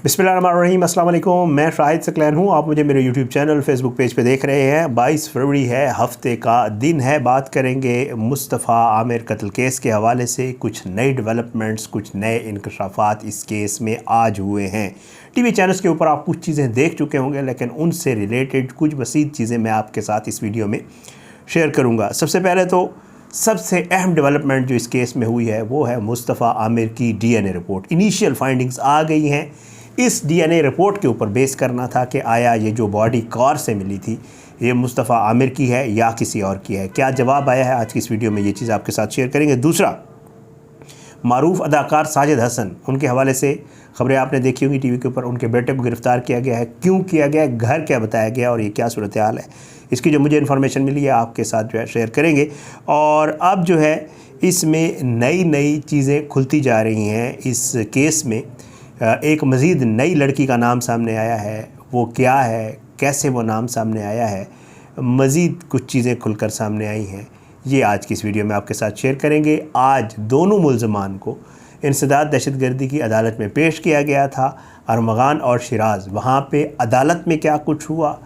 बिस्मिल्लाहिर्रहमानिर्रहीम, अस्सलाम वालेकुम। मैं शाहिद सकलैन हूँ। आप मुझे मेरे यूट्यूब चैनल फेसबुक पेज पे देख रहे हैं। 22 फरवरी है, हफ्ते का दिन है। बात करेंगे मुस्तफ़ा आमिर कत्ल केस के हवाले से। कुछ नई डेवलपमेंट्स, कुछ नए इंकशाफात इस केस में आज हुए हैं। टीवी चैनल्स के ऊपर आप कुछ चीज़ें देख चुके होंगे, लेकिन उनसे रिलेटेड कुछ मज़ीद चीज़ें मैं आपके साथ इस वीडियो में शेयर करूँगा। सबसे पहले तो सबसे अहम डेवलपमेंट जो इस केस में हुई है वो है मुस्तफ़ा आमिर की DNA रिपोर्ट। इनिशियल फाइंडिंग्स आ गई हैं। इस DNA रिपोर्ट के ऊपर बेस करना था कि आया ये जो बॉडी कार से मिली थी ये मुस्तफ़ा आमिर की है या किसी और की है। क्या जवाब आया है, आज की इस वीडियो में ये चीज़ आपके साथ शेयर करेंगे। दूसरा, मारूफ अदाकार साजिद हसन, उनके हवाले से खबरें आपने देखी होंगी टीवी के ऊपर। उनके बेटे को गिरफ़्तार किया गया है, क्यों किया गया, घर क्या बताया गया और ये क्या सूरत हाल है, इसकी जो मुझे इन्फॉर्मेशन मिली है आपके साथ जो है शेयर करेंगे। और अब जो है इसमें नई नई चीज़ें खुलती जा रही हैं। इस केस में एक मज़ीद नई लड़की का नाम सामने आया है। वो क्या है, कैसे वो नाम सामने आया है, मज़ीद कुछ चीज़ें खुलकर सामने आई हैं। ये आज की इस वीडियो में आपके साथ शेयर करेंगे। आज दोनों मुल्ज़मान को इंसदाद दहशतगर्दी की अदालत में पेश किया गया था, अरमगान और शिराज। वहाँ पे अदालत में क्या कुछ हुआ,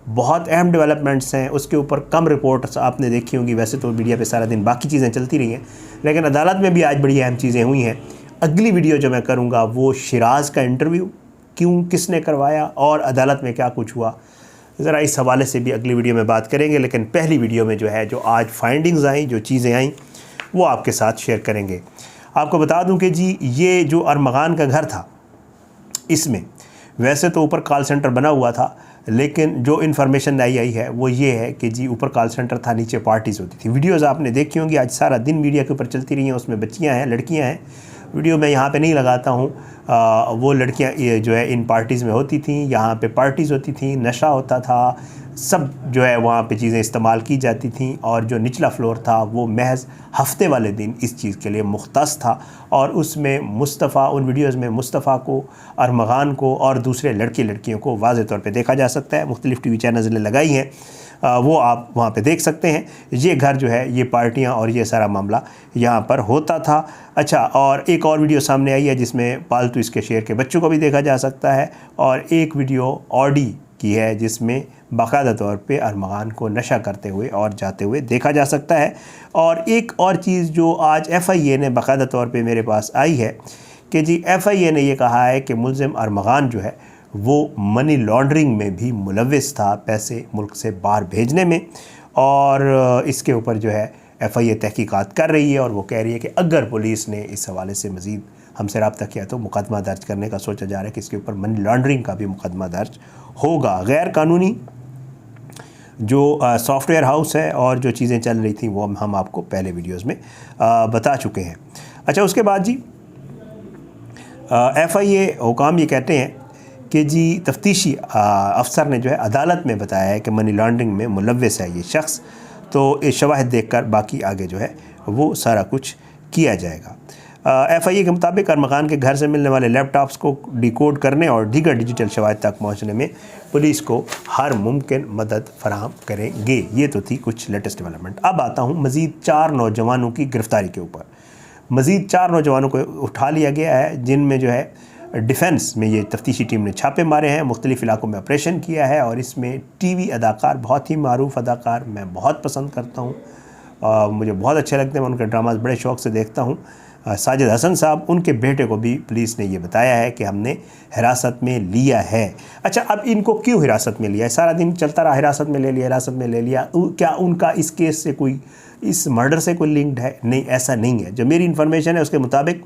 बहुत अहम डेवलपमेंट्स हैं। उसके ऊपर कम रिपोर्ट्स आपने देखी होंगी। वैसे तो मीडिया पे सारा दिन बाकी चीज़ें चलती रही हैं, लेकिन अदालत में भी आज बड़ी अहम चीज़ें हुई हैं। अगली वीडियो जो मैं करूँगा वो शिराज का इंटरव्यू, क्यों, किसने करवाया और अदालत में क्या कुछ हुआ, ज़रा इस हवाले से भी अगली वीडियो में बात करेंगे। लेकिन पहली वीडियो में जो है, जो आज फाइंडिंग्स आई, जो चीज़ें आई, वो आपके साथ शेयर करेंगे। आपको बता दूं कि जी ये जो अरमगान का घर था, इसमें वैसे तो ऊपर कॉल सेंटर बना हुआ था, लेकिन जो इन्फॉर्मेशन आई है वो ये है कि जी ऊपर कॉल सेंटर था, नीचे पार्टीज़ होती थी। वीडियोज़ आपने देखी होंगी, आज सारा दिन मीडिया के ऊपर चलती रही हैं। उसमें बच्चियाँ हैं, लड़कियाँ हैं। वीडियो मैं यहाँ पे नहीं लगाता हूँ। वो लड़कियाँ ये जो है इन पार्टीज़ में होती थी, यहाँ पे पार्टीज़ होती थी, नशा होता था, सब जो है वहाँ पे चीज़ें इस्तेमाल की जाती थी। और जो निचला फ्लोर था वो महज हफ्ते वाले दिन इस चीज़ के लिए मुख्तस था। और उसमें मुस्तफ़ा, उन वीडियोज़ में मुस्तफ़ा को, अरमगान को और दूसरे लड़के लड़कियों को वाज़े तौर पे देखा जा सकता है। मुख्तलिफ़ टीवी चैनल्स ने लगाई हैं, वो आप वहाँ पे देख सकते हैं। ये घर जो है, ये पार्टियाँ और ये सारा मामला यहाँ पर होता था। अच्छा, और एक और वीडियो सामने आई है जिसमें पालतू इसके शेर के बच्चों को भी देखा जा सकता है। और एक वीडियो ऑडी की है जिसमें बाकायदा तौर पे अरमगान को नशा करते हुए और जाते हुए देखा जा सकता है। और एक और चीज़ जो आज FIA ने बाकायदा तौर पे मेरे पास आई है कि जी FIA ने ये कहा है कि मुल्ज़िम अरमगान जो है वो मनी लॉन्ड्रिंग में भी मुलव्विस था, पैसे मुल्क से बाहर भेजने में। और इसके ऊपर जो है FIA तहकीकात कर रही है और वो कह रही है कि अगर पुलिस ने इस हवाले से मज़ीद हमसे रब्ता किया तो मुकदमा दर्ज करने का सोचा जा रहा है कि इसके ऊपर मनी लॉन्ड्रिंग का भी मुकदमा दर्ज होगा। गैर कानूनी जो सॉफ्टवेयर हाउस है और जो चीज़ें चल रही थी वो हम आपको पहले वीडियोज़ में बता चुके हैं। अच्छा, उसके बाद जी FIA हुकाम ये कहते हैं कि जी तफ्तीशी अफसर ने जो है अदालत में बताया है कि मनी लॉन्ड्रिंग में मुलव्विस है ये शख्स। तो ये शवाहिद देखकर बाकी आगे जो है वो सारा कुछ किया जाएगा। FIA के मुताबिक अरमगान के घर से मिलने वाले लैपटॉप्स को डिकोड करने और दीगर डिजिटल शवाहिद तक पहुँचने में पुलिस को हर मुमकिन मदद फराहम करेंगे। ये तो थी कुछ लेटेस्ट डेवलपमेंट। अब आता हूँ मज़ीद 4 नौजवानों की गिरफ़्तारी के ऊपर। मज़ीद 4 नौजवानों को उठा लिया गया है, जिनमें जो है डिफेंस में ये तफ्तीशी टीम ने छापे मारे हैं, मुख्तलिफ़ इलाकों में ऑपरेशन किया है। और इसमें टीवी अदाकार, बहुत ही मारूफ अदाकार, मैं बहुत पसंद करता हूँ, मुझे बहुत अच्छे लगते हैं, मैं उनके ड्रामाज बड़े शौक़ से देखता हूँ, साजिद हसन साहब, उनके बेटे को भी पुलिस ने ये बताया है कि हमने हिरासत में लिया है। अच्छा, अब इनको क्यों हिरासत में लिया है? सारा दिन चलता रहा हिरासत में ले लिया, हिरासत में ले लिया। क्या उनका इस केस से कोई, इस मर्डर से कोई लिंक्ड है? नहीं, ऐसा नहीं है। जो मेरी इन्फॉर्मेशन है उसके मुताबिक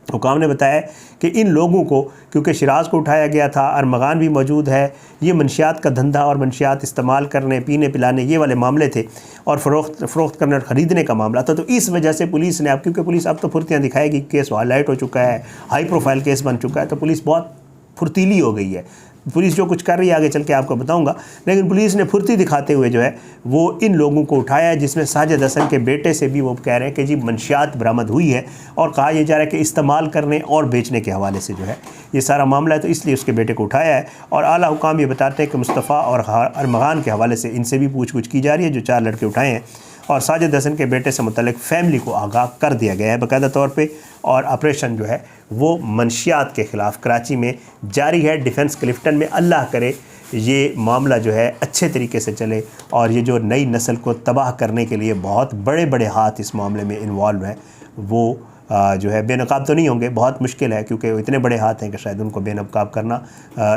हुकाम ने बताया कि इन लोगों को, क्योंकि शिराज को उठाया गया था, अरमगान भी मौजूद है, ये मनशियात का धंधा और मनशियात इस्तेमाल करने, पीने पिलाने, ये वाले मामले थे, और फ़रोख्त करने और ख़रीदने का मामला था। तो इस वजह से पुलिस ने, अब क्योंकि पुलिस अब तो फुर्तियाँ दिखाएगी, केस हाईलाइट हो चुका है, हाई प्रोफाइल केस बन चुका है, तो पुलिस बहुत फुर्तीली हो गई है। पुलिस जो कुछ कर रही है आगे चल के आपको बताऊंगा, लेकिन पुलिस ने फुर्ती दिखाते हुए जो है वो इन लोगों को उठाया है, जिसमें साजिद हसन के बेटे से भी वो कह रहे हैं कि जी मनशियात बरामद हुई है। और कहा यह जा रहा है कि इस्तेमाल करने और बेचने के हवाले से जो है ये सारा मामला है, तो इसलिए उसके बेटे को उठाया है। और आला हुकाम ये बताते हैं कि मुस्तफ़ा और अरमगान के हवाले से इनसे भी पूछ गुछ की जा रही है, जो 4 लड़के उठाए हैं। और साजिद हसन के बेटे से मुतल्लिक फैमिली को आगाह कर दिया गया है बाकायदा तौर पे। और ऑपरेशन जो है वो मंशियात के ख़िलाफ़ कराची में जारी है। डिफेंस क्लिफ्टन में अल्लाह करे ये मामला जो है अच्छे तरीके से चले और ये जो नई नस्ल को तबाह करने के लिए बहुत बड़े बड़े हाथ इस मामले में इन्वॉल्व हैं वो जो है बेनकाब तो नहीं होंगे, बहुत मुश्किल है क्योंकि इतने बड़े हाथ हैं कि शायद उनको बेनकाब करना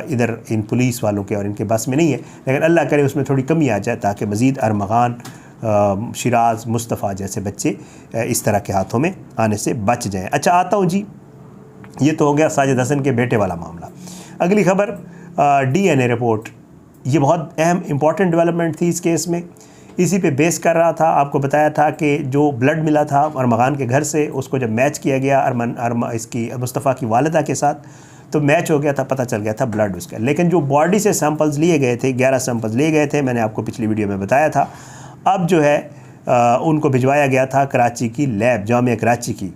इधर इन पुलिस वालों के और इनके बस में नहीं है। लेकिन अल्लाह करे उसमें थोड़ी कमी आ जाए ताकि मज़ीद अरमगान, शिराज, मुस्तफ़ा जैसे बच्चे इस तरह के हाथों में आने से बच जाएँ। अच्छा, आता हूँ जी, ये तो हो गया साजिद हसन के बेटे वाला मामला। अगली खबर DNA रिपोर्ट, ये बहुत अहम इम्पॉर्टेंट डेवलपमेंट थी इस केस में। इसी पे बेस कर रहा था, आपको बताया था कि जो ब्लड मिला था अरमगान के घर से, उसको जब मैच किया गया इसकी मुस्तफ़ा की वालिदा के साथ तो मैच हो गया था, पता चल गया था ब्लड उसका। लेकिन जो बॉडी से सैंपल्स लिए गए थे, 11 सैंपल्स लिए गए थे, मैंने आपको पिछली वीडियो में बताया था। अब जो है उनको भिजवाया गया था कराची की लैब, जामिया कराची की,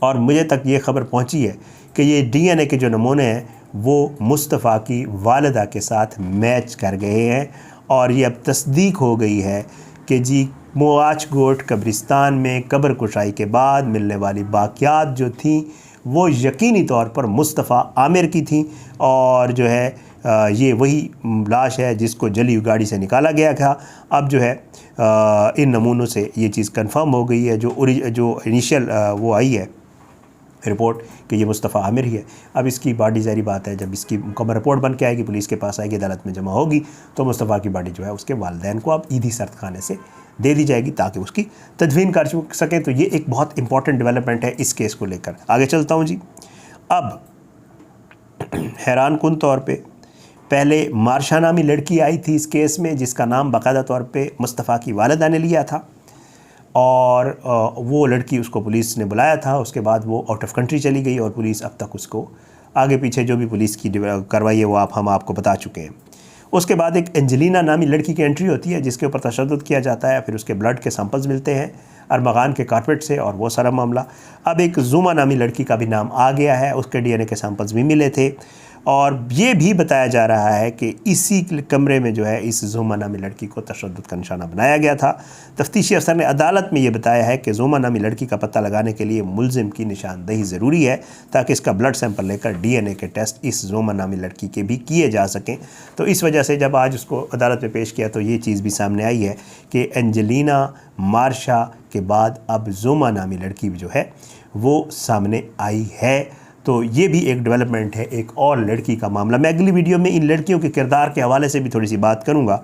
और मुझे तक ये ख़बर पहुँची है कि ये DNA के जो नमूने हैं वो मुस्तफ़ा की वालिदा के साथ मैच कर गए हैं। और ये अब तस्दीक हो गई है कि जी मुआचगोट कब्रिस्तान में कब्र कुशाई के बाद मिलने वाली बाक़ियात जो थी वो यकीनी तौर पर मुस्तफ़ा आमिर की थी। और जो है ये वही लाश है जिसको जली हुई गाड़ी से निकाला गया था। अब जो है इन नमूनों से ये चीज़ कंफर्म हो गई है, जो इनिशियल वो आई है रिपोर्ट कि ये मुस्तफ़ा आमिर ही है। अब इसकी बॉडी ज़ाहिर बात है जब इसकी मुकम्मल रिपोर्ट बन के आएगी, पुलिस के पास आएगी, अदालत में जमा होगी, तो मुस्तफ़ा की बॉडी जो है उसके वालिदैन को अब ईदी सर्द खाने से दे दी जाएगी ताकि उसकी तदफीन कर सकें। तो ये एक बहुत इंपॉर्टेंट डेवलपमेंट है इस केस को लेकर। आगे चलता हूँ जी। अब हैरान कुन तौर पर पहले मार्शा नामी लड़की आई थी इस केस में जिसका नाम बाकायदा तौर पर मुस्तफ़ा की वालिदा ने लिया था, और वो लड़की उसको पुलिस ने बुलाया था। उसके बाद वो आउट ऑफ कंट्री चली गई और पुलिस अब तक उसको आगे पीछे जो भी पुलिस की कार्रवाई है वो हम आपको बता चुके हैं। उसके बाद एक एंजेलिना नामी लड़की की एंट्री होती है जिसके ऊपर तशद्दुद किया जाता है, फिर उसके ब्लड के सैंपल्स मिलते हैं अरमगान के कारपेट से और वो सारा मामला। अब एक जुमा नामी लड़की का भी नाम आ गया है, उसके DNA के सैंपल्स भी मिले थे। और ये भी बताया जा रहा है कि इसी कमरे में जो है इस जुमा नामी लड़की को तशद्दुद का निशाना बनाया गया था। तफ्तीशी अफसर ने अदालत में ये बताया है कि जुमा नामी लड़की का पता लगाने के लिए मुलजिम की निशानदही ज़रूरी है ताकि इसका ब्लड सैंपल लेकर DNA के टेस्ट इस जुमा नामी लड़की के भी किए जा सकें। तो इस वजह से जब आज उसको अदालत में पेश किया तो ये चीज़ भी सामने आई है कि एंजेलिना मार्शा के बाद अब जुमा नामी लड़की भी जो है वो सामने आई है। तो ये भी एक डेवलपमेंट है, एक और लड़की का मामला। मैं अगली वीडियो में इन लड़कियों के किरदार के हवाले से भी थोड़ी सी बात करूँगा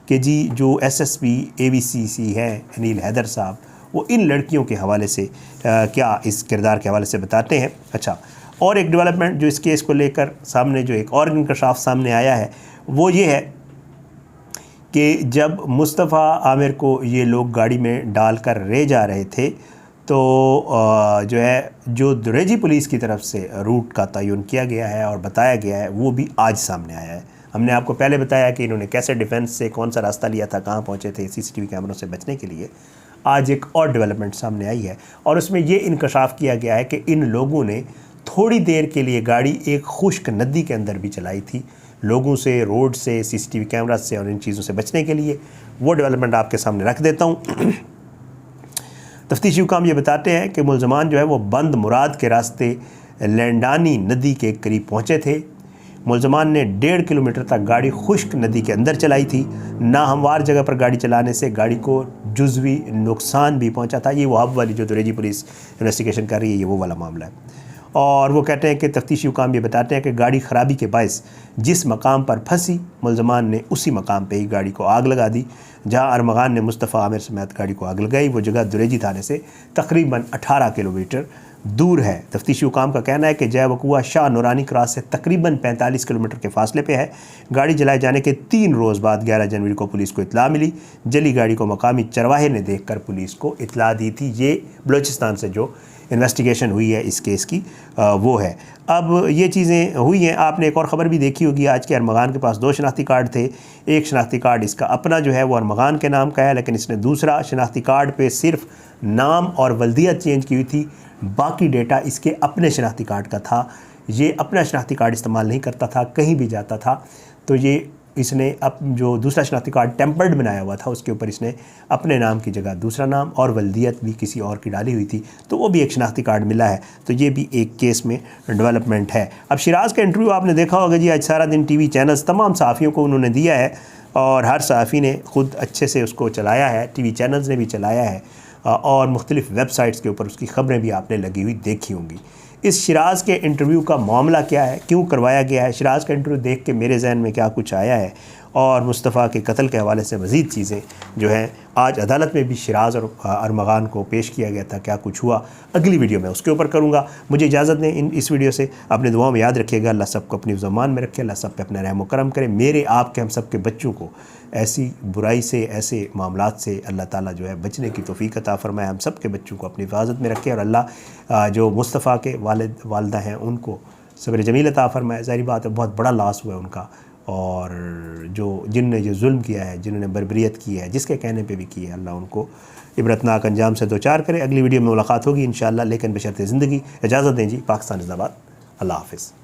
कि जी जो SSP ABCC है अनिल हैदर साहब, वो इन लड़कियों के हवाले से क्या इस किरदार के हवाले से बताते हैं। अच्छा, और एक डेवलपमेंट जो इस केस को लेकर सामने जो एक और इंकशाफ सामने आया है वो ये है कि जब मुस्तफ़ा आमिर को ये लोग गाड़ी में डाल कर ले जा रहे थे तो जो है जो दुरेजी पुलिस की तरफ से रूट का तयन किया गया है और बताया गया है वो भी आज सामने आया है। हमने आपको पहले बताया कि इन्होंने कैसे डिफेंस से कौन सा रास्ता लिया था, कहाँ पहुँचे थे CCTV कैमरों से बचने के लिए। आज एक और डेवलपमेंट सामने आई है और उसमें ये इंकशाफ किया गया है कि इन लोगों ने थोड़ी देर के लिए गाड़ी एक खुश्क नदी के अंदर भी चलाई थी, लोगों से, रोड से, CCTV कैमरा से और इन चीज़ों से बचने के लिए। वो डेवलपमेंट आपके सामने रख देता हूँ। तफ्तीशी हुकाम ये बताते हैं कि मुलजमान जो है वो बंद मुराद के रास्ते लैंडानी नदी के करीब पहुँचे थे। मुलजमान ने 1.5 किलोमीटर तक गाड़ी खुश्क नदी के अंदर चलाई थी। नाहमवार जगह पर गाड़ी चलाने से गाड़ी को जुज़वी नुकसान भी पहुँचा था। ये वो अब वाली जो दुरेजी पुलिस इन्वेस्टिगेशन कर रही है, ये वो वाला मामला है। और वो कहते हैं कि तफ्तीशी हुकाम ये बताते हैं कि गाड़ी ख़राबी के बायस जिस मकाम पर फंसी, मुलजमान ने उसी मकाम पे ही गाड़ी को आग लगा दी। जहां अरमगान ने मुस्तफ़ा आमिर समेत गाड़ी को आग लगाई, वो जगह दुरेजी थाने से तकरीबन 18 किलोमीटर दूर है। तफ्तीशी हुकाम का कहना है कि जय वकुआ शाह नूरानी क्रॉस से तकरीबन 45 किलोमीटर के फासले पे है। गाड़ी जलाए जाने के 3 रोज़ बाद 11 जनवरी को पुलिस को इतला मिली। जली गाड़ी को मकामी चरवाहे ने देखकर पुलिस को इतला दी थी। ये बलूचिस्तान से जो इन्वेस्टिगेशन हुई है इस केस की वो है। अब ये चीज़ें हुई हैं। आपने एक और ख़बर भी देखी होगी आज के, अरमगान के पास 2 शनाख्ती कार्ड थे। एक शनाख्ती कार्ड इसका अपना जो है वो अरमगान के नाम का है, लेकिन इसने दूसरा शनाख्ती कार्ड पे सिर्फ नाम और वल्दियत चेंज की हुई थी, बाकी डेटा इसके अपने शनाख्ती कार्ड का था। ये अपना शनाख्ती कार्ड इस्तेमाल नहीं करता था, कहीं भी जाता था। तो ये इसने अब जो दूसरा शनाख्ती कार्ड टेम्पर्ड बनाया हुआ था उसके ऊपर इसने अपने नाम की जगह दूसरा नाम और वल्दियत भी किसी और की डाली हुई थी, तो वो भी एक शनाख्ती कार्ड मिला है। तो ये भी एक केस में डेवलपमेंट है। अब शिराज़ का इंटरव्यू आपने देखा होगा जी, आज सारा दिन टीवी चैनल्स तमाम सहाफ़ियों को उन्होंने दिया है और हर सहाफ़ी ने ख़ुद अच्छे से उसको चलाया है, टीवी चैनल्स ने भी चलाया है और मुख्तलिफ़ वेबसाइट्स के ऊपर उसकी ख़बरें भी आपने लगी हुई देखी होंगी। इस शिराज़ के इंटरव्यू का मामला क्या है, क्यों करवाया गया है, शिराज़ का इंटरव्यू देख के मेरे जहन में क्या कुछ आया है और मुस्तफ़ा के कत्ल के हवाले से मज़ीद चीज़ें जो हैं, आज अदालत में भी शिराज़ और अरमगान को पेश किया गया था, क्या कुछ हुआ, अगली वीडियो में उसके ऊपर करूँगा। मुझे इजाज़त दें इस वीडियो से। अपने दुआओं में याद रखिएगा। अल्लाह सबको अपनी ज़मान में रखे, अल्लाह सब पे अपना रहम करम करे। मेरे आपके हम सब के बच्चों को ऐसी बुराई से, ऐसे मामलात से अल्लाह ताला जो है बचने की तौफ़ीक अता फ़रमाए। हम सब के बच्चों को अपनी हिफाज़त में रखे और अल्लाह जो मुस्तफ़ा के वालिद वालिदा हैं उनको सब्र जमील अता फ़रमाए। ज़ाहिर बात है बहुत बड़ा लॉस हुआ है उनका, और जिन्होंने जो जुल्म किया है, जिन्होंने बर्बरियत की है, जिसके कहने पे भी की है, अल्लाह उनको इबरतनाक अंजाम से दो चार करे। अगली वीडियो में मुलाकात होगी इंशाअल्लाह, लेकिन बशर्ते ज़िंदगी। इजाज़त दें जी। पाकिस्तान ज़िंदाबाद। अल्लाह हाफ़िज़।